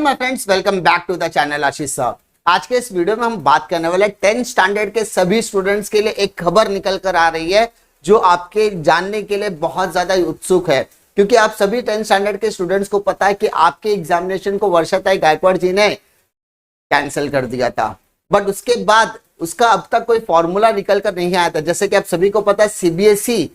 Hello my friends, welcome back to the channel Ashish sir. आज के इस वीडियो में हम बात करने वाले 10th स्टैंडर्ड के सभी स्टूडेंट्स के लिए एक खबर निकल कर आ रही है जो आपके जानने के लिए बहुत ज्यादा उत्सुक है, क्योंकि आप सभी 10th स्टैंडर्ड के स्टूडेंट्स को पता है कि आपके एग्जामिनेशन को वर्षाताई गायकवाड़ जी ने कैंसिल कर दिया था, बट उसके बाद उसका अब तक कोई फॉर्मूला निकल कर नहीं आया था। जैसे कि आप सभी को पता है, सीबीएसई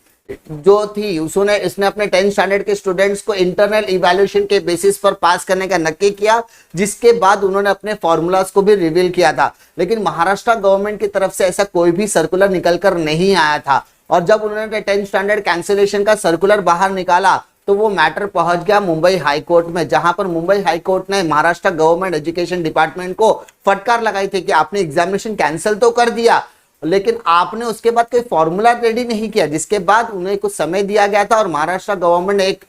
जो थी इसने अपने 10th स्टैंडर्ड के स्टूडेंट्स को इंटरनल इवैल्यूएशन के बेसिस पर पास करने का नक्की किया, जिसके बाद उन्होंने अपने फॉर्मूलाज को भी रिवील किया था। लेकिन महाराष्ट्र गवर्नमेंट की तरफ से ऐसा कोई भी सर्कुलर निकलकर नहीं आया था, और जब उन्होंने 10th स्टैंडर्ड कैंसिलेशन का सर्कुलर बाहर निकाला तो वो मैटर पहुंच गया मुंबई हाई कोर्ट में, जहां पर मुंबई हाई कोर्ट ने महाराष्ट्र गवर्नमेंट एजुकेशन डिपार्टमेंट को फटकार लगाई थी कि आपने एग्जामिनेशन कैंसिल तो कर दिया, लेकिन आपने उसके बाद कोई फॉर्मूला रेडी नहीं किया, जिसके बाद उन्हें कुछ समय दिया गया था और महाराष्ट्र गवर्नमेंट ने एक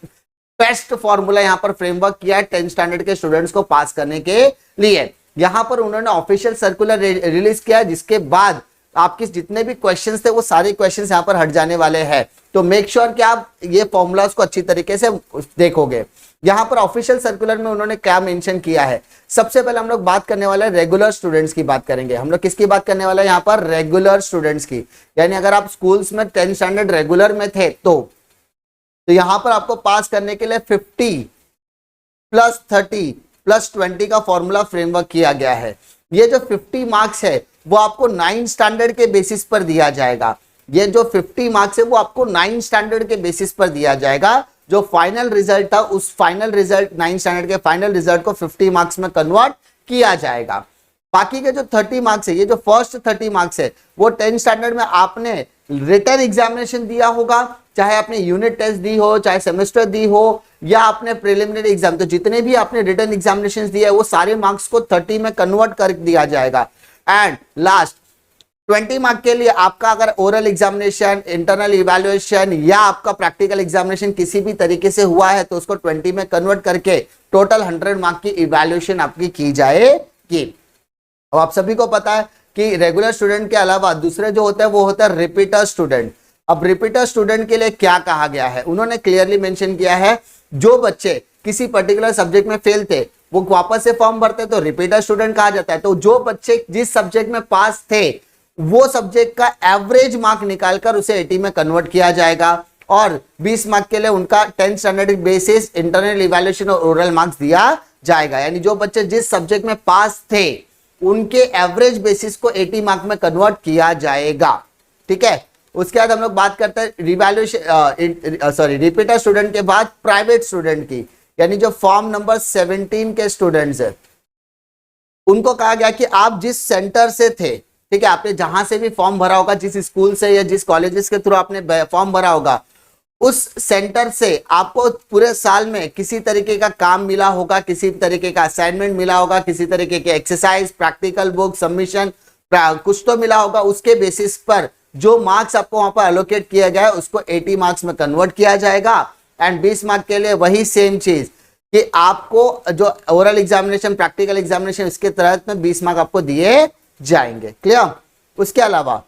बेस्ट फॉर्मूला यहां पर फ्रेमवर्क किया 10th स्टैंडर्ड के स्टूडेंट्स को पास करने के लिए। यहां पर उन्होंने ऑफिशियल सर्कुलर रिलीज किया, जिसके बाद आपके जितने भी क्वेश्चंस थे वो सारे क्वेश्चंस यहां पर हट जाने वाले हैं। तो मेक श्योर कि आप ये फॉर्मूलाज को अच्छी तरीके से देखोगे। यहां पर ऑफिशियल सर्कुलर में उन्होंने क्या मेंशन किया है, सबसे पहले हम लोग बात करने वाले रेगुलर स्टूडेंट्स की बात करेंगे। हम लोग किसकी बात करने वाले हैं यहाँ पर? रेगुलर स्टूडेंट्स की। यानी अगर आप स्कूल्स में 10th स्टैंडर्ड रेगुलर में थे तो यहां पर आपको पास करने के लिए 50 + 30 + 20 का फॉर्मूला फ्रेमवर्क किया गया है। ये जो 50 मार्क्स है वो आपको 9th स्टैंडर्ड के बेसिस पर दिया जाएगा। ये जो 50 मार्क्स है वो आपको 9th स्टैंडर्ड के बेसिस पर दिया जाएगा। जो फाइनल रिजल्ट था उस फाइनल रिजल्ट 9th स्टैंडर्ड के फाइनल रिजल्ट को 50 मार्क्स में कन्वर्ट किया जाएगा। बाकी के जो 30 मार्क्स है, ये जो फर्स्ट 30 मार्क्स है वो 10th स्टैंडर्ड में आपने रिटन एग्जामिनेशन दिया होगा, चाहे आपने यूनिट टेस्ट दी हो, चाहे सेमेस्टर दी हो, या आपने प्रिलिमिनरी एग्जाम, तो जितने भी आपने रिटन एग्जामिनेशन दिया है वो सारे मार्क्स को 30 में कन्वर्ट कर दिया जाएगा। एंड लास्ट 20 मार्क के लिए आपका अगर ओरल एग्जामिनेशन, इंटरनल इवैल्यूएशन या आपका प्रैक्टिकल एग्जामिनेशन किसी भी तरीके से हुआ है तो उसको 20 में कन्वर्ट करके टोटल 100 मार्क की इवैल्यूएशन आपकी की जाएगी। अब आप सभी को पता है कि रेगुलर स्टूडेंट के अलावा दूसरे जो होते हैं वो होता है रिपीटर स्टूडेंट। अब रिपीटर स्टूडेंट के लिए क्या कहा गया है, उन्होंने क्लियरली मेंशन किया है, जो बच्चे किसी पर्टिकुलर सब्जेक्ट में फेल थे वो वापस से फॉर्म भरते तो रिपीटर स्टूडेंट कहा जाता है। तो जो बच्चे जिस सब्जेक्ट में पास थे वो सब्जेक्ट का एवरेज मार्क निकालकर उसे 80 में कन्वर्ट किया जाएगा, और 20 मार्क के लिए उनका 10th standard basis internal evaluation और ओरल मार्क्स दिया जाएगा। यानी जो बच्चे जिस सब्जेक्ट में पास थे उनके एवरेज बेसिस को 80 मार्क में कन्वर्ट किया जाएगा। ठीक है, उसके बाद हम लोग बात करते हैं रिपीटर स्टूडेंट के बाद प्राइवेट स्टूडेंट की। यानी जो फॉर्म नंबर 17 के स्टूडेंट्स है उनको कहा गया कि आप जिस सेंटर से थे, ठीक है, आपने जहां से भी फॉर्म भरा होगा, जिस स्कूल से या जिस कॉलेजेस के थ्रू आपने फॉर्म भरा होगा, उस सेंटर से आपको पूरे साल में किसी तरीके का काम मिला होगा, किसी तरीके का असाइनमेंट मिला होगा, किसी तरीके के एक्सरसाइज, प्रैक्टिकल बुक, सबमिशन, कुछ तो मिला होगा। उसके बेसिस पर जो मार्क्स आपको वहां पर एलोकेट किया गया है उसको 80 मार्क्स में कन्वर्ट किया जाएगा। एंड 20 मार्क के लिए वही सेम चीज कि आपको जो ओरल एग्जामिनेशन, प्रैक्टिकल एग्जामिनेशन, इसके तहत में 20 मार्क आपको दिए जाएंगे। क्लियर? उसके अलावा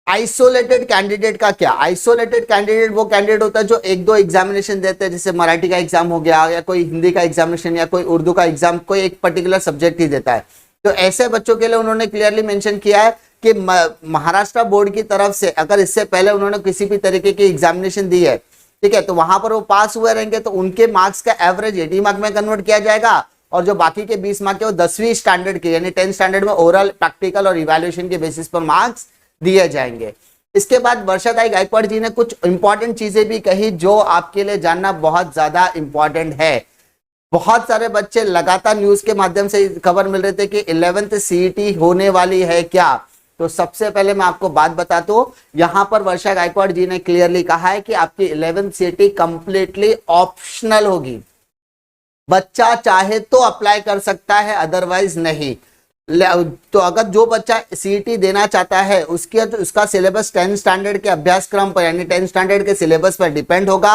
आइसोलेटेड कैंडिडेट का क्या? आइसोलेटेड कैंडिडेट वो कैंडिडेट होता है जो 1-2 एग्जामिनेशन देते हैं, जैसे मराठी का एग्जाम हो गया, या कोई हिंदी का एग्जामिनेशन, या कोई उर्दू का एग्जाम, कोई एक पर्टिकुलर सब्जेक्ट ही देता है। तो ऐसे बच्चों के लिए उन्होंने क्लियरली मेंशन किया है कि महाराष्ट्र बोर्ड की तरफ से अगर इससे पहले उन्होंने किसी भी तरीके की एग्जामिनेशन दी है, ठीक है, तो वहां पर वो पास हुए रहेंगे तो उनके मार्क्स का एवरेज 80 मार्क में कन्वर्ट किया जाएगा, और जो बाकी के 20 मार्क के वो 10वीं स्टैंडर्ड के यानी 10th स्टैंडर्ड में ओरल, प्रैक्टिकल और इवैल्यूएशन के बेसिस पर मार्क्स दिए जाएंगे। इसके बाद वर्षाताई गायकवाड़ जी ने कुछ इंपॉर्टेंट चीजें भी कही जो आपके लिए जानना बहुत ज्यादा इंपॉर्टेंट है। बहुत सारे बच्चे लगातार न्यूज के माध्यम से खबर मिल रहे थे कि 11th CET होने वाली है क्या। तो सबसे पहले मैं आपको बात बता दूं, यहां पर वर्षा गायकवाड़ जी ने क्लियरली कहा है कि आपकी 11th CET कंप्लीटली ऑप्शनल होगी। बच्चा चाहे तो अप्लाई कर सकता है, अदरवाइज नहीं। तो अगर जो बच्चा CET देना चाहता है उसका सिलेबस 10th स्टैंडर्ड के अभ्यासक्रम पर यानी 10th स्टैंडर्ड के सिलेबस पर डिपेंड होगा।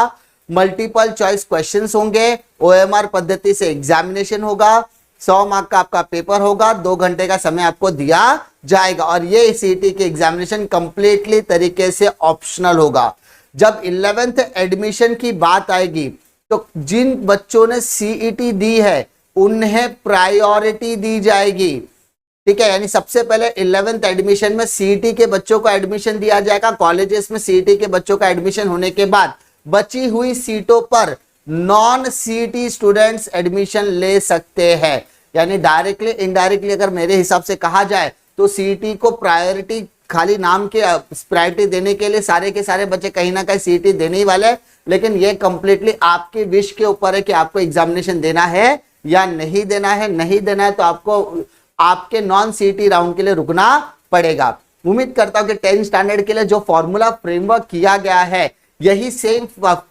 मल्टीपल चॉइस क्वेश्चंस होंगे, OMR पद्धति से एग्जामिनेशन होगा, 100 मार्क का आपका पेपर होगा, 2 घंटे का समय आपको दिया जाएगा, और ये CET के एग्जामिनेशन कंप्लीटली तरीके से ऑप्शनल होगा। जब 11th एडमिशन की बात आएगी तो जिन बच्चों ने CET दी है उन्हें प्रायोरिटी दी जाएगी। ठीक है, यानी सबसे पहले 11th एडमिशन में सीईटी के बच्चों को एडमिशन दिया जाएगा। कॉलेजेस में सीईटी के बच्चों का एडमिशन होने के बाद बची हुई सीटों पर नॉन सीईटी स्टूडेंट्स एडमिशन ले सकते हैं। यानी डायरेक्टली इनडायरेक्टली अगर मेरे हिसाब से कहा जाए तो सीईटी को प्रायोरिटी, खाली नाम के प्रायोरिटी देने के लिए सारे के सारे बच्चे कहीं ना कहीं सीईटी देने ही वाले हैं, लेकिन ये कंप्लीटली आपके विश के ऊपर है कि आपको एग्जामिनेशन देना है या नहीं देना है। नहीं देना है तो आपको आपके नॉन सीईटी राउंड के लिए रुकना पड़ेगा। उम्मीद करता हूं कि 10th स्टैंडर्ड के लिए जो फॉर्मूला फ्रेमवर्क किया गया है यही सेम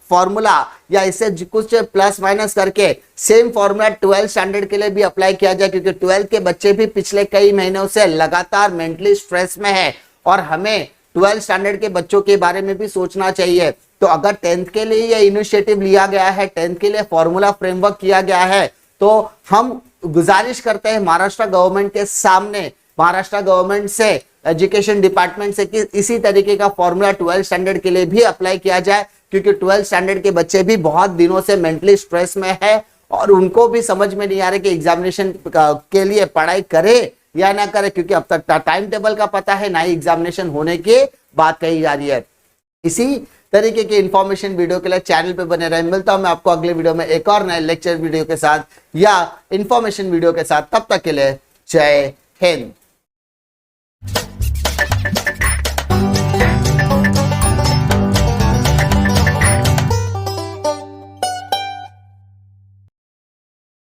फॉर्मूला या इससे कुछ प्लस माइनस करके सेम फॉर्मूला 12th स्टैंडर्ड के लिए भी अप्लाई किया जाए, क्योंकि 12th के बच्चे भी पिछले कई महीनों से लगातार मेंटली स्ट्रेस में है और हमें 12th स्टैंडर्ड के बच्चों के बारे में भी सोचना चाहिए। तो अगर 10th के लिए यह इनिशिएटिव लिया गया है, 10th के लिए फॉर्मूला फ्रेमवर्क किया गया है, तो हम गुजारिश करते हैं महाराष्ट्र गवर्नमेंट के सामने, महाराष्ट्र गवर्नमेंट से, एजुकेशन डिपार्टमेंट से कि इसी तरीके का फॉर्मूला 12th स्टैंडर्ड के लिए भी अप्लाई किया जाए, क्योंकि 12th स्टैंडर्ड के बच्चे भी बहुत दिनों से मेंटली स्ट्रेस में है और उनको भी समझ में नहीं आ रहा कि एग्जामिनेशन के लिए पढ़ाई करे या ना करे, क्योंकि अब तक टाइम टेबल का पता है, ना ही एग्जामिनेशन होने की बात कही जा रही है। इसी तरीके की इंफॉर्मेशन वीडियो के लिए चैनल पे बने रहे। मिलता हूं मैं आपको अगले वीडियो में एक और नए लेक्चर वीडियो के साथ या इंफॉर्मेशन वीडियो के साथ। तब तक के लिए जय हिंद।